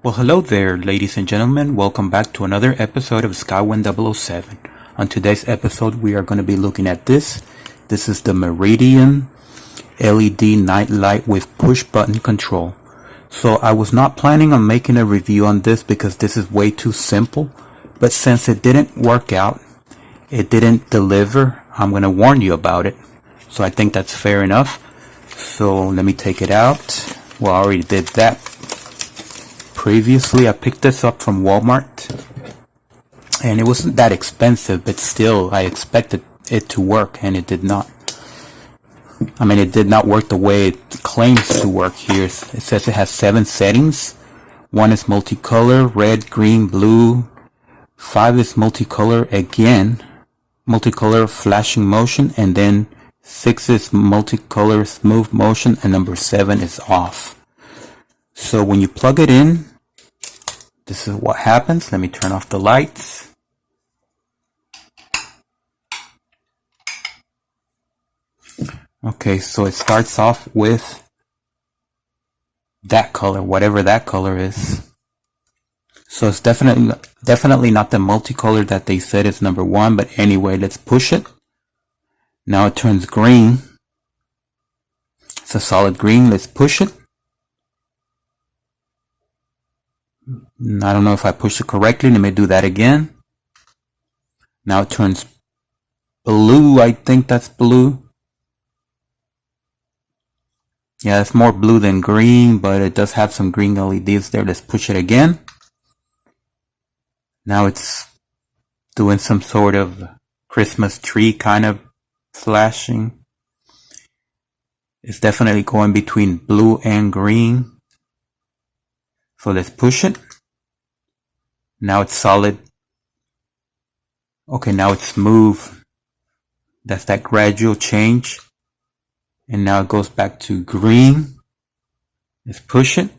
Well, hello there, ladies and gentlemen. Welcome back to another episode of Skywind007. On today's episode, we are going to be looking at this. This is the Meridian LED night light with push button control. So I was not planning on making a review on this because this is way too simple. But since it didn't work out, it didn't deliver, I'm going to warn you about it. So I think that's fair enough. So let me take it out. Well, I already did that. Previously, I picked this up from Walmart, and it wasn't that expensive, but still, I expected it to work, and it did not. I mean, it did not work the way it claims to work here. It says it has 7 settings. 1 is multicolor, red, green, blue. 5 is multicolor again, multicolor flashing motion, and then 6 is multicolor smooth motion, and number 7 is off. So when you plug it in, this is what happens. Let me turn off the lights. Okay, so it starts off with that color, whatever that color is. So it's definitely not the multicolor that they said is number 1, but anyway, let's push it. Now it turns green. It's a solid green. Let's push it. I don't know if I pushed it correctly. Let me do that again. Now it turns blue. I think that's blue. Yeah, it's more blue than green, but it does have some green LEDs there. Let's push it again. Now it's doing some sort of Christmas tree kind of flashing. It's definitely going between blue and green. So let's push it. Now it's solid. Okay, now it's smooth. That's that gradual change. And now it goes back to green. Let's push it.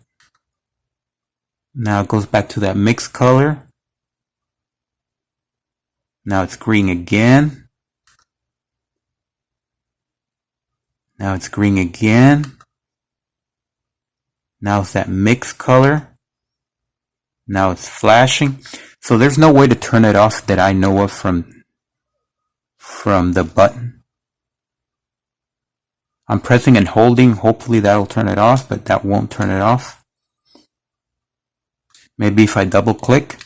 Now it goes back to that mixed color. Now it's green again. Now it's green again. Now it's that mixed color. Now it's flashing. So there's no way to turn it off that I know of from the button. I'm pressing and holding. Hopefully that'll turn it off, but that won't turn it off. Maybe if I double click.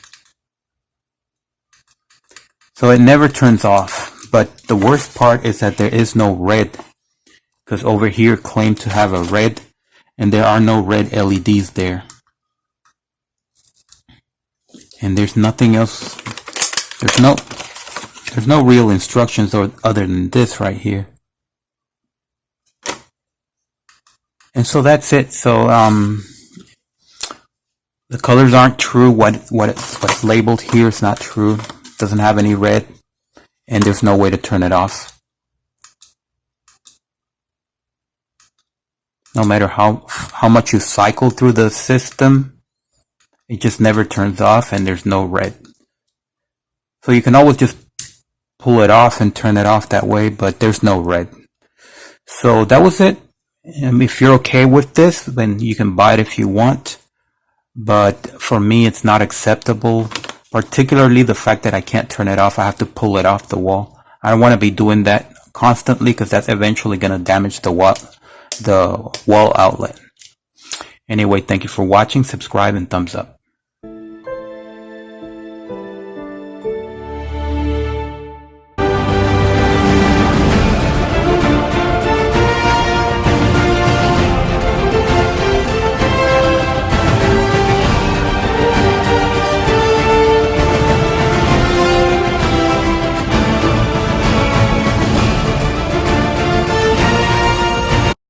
So it never turns off. But the worst part is that there is no red. Because over here it claimed to have a red. And there are no red LEDs there. And there's nothing else. There's no real instructions other than this right here. And so that's it. So the colors aren't true. What's labeled here is not true. It doesn't have any red, and there's no way to turn it off. No matter how much you cycle through the system, it just never turns off, and there's no red. So you can always just pull it off and turn it off that way, but there's no red. So that was it. If you're okay with this, then you can buy it if you want. But for me, it's not acceptable. Particularly the fact that I can't turn it off. I have to pull it off the wall. I don't want to be doing that constantly because that's eventually going to damage the wall outlet. Anyway, thank you for watching. Subscribe and thumbs up.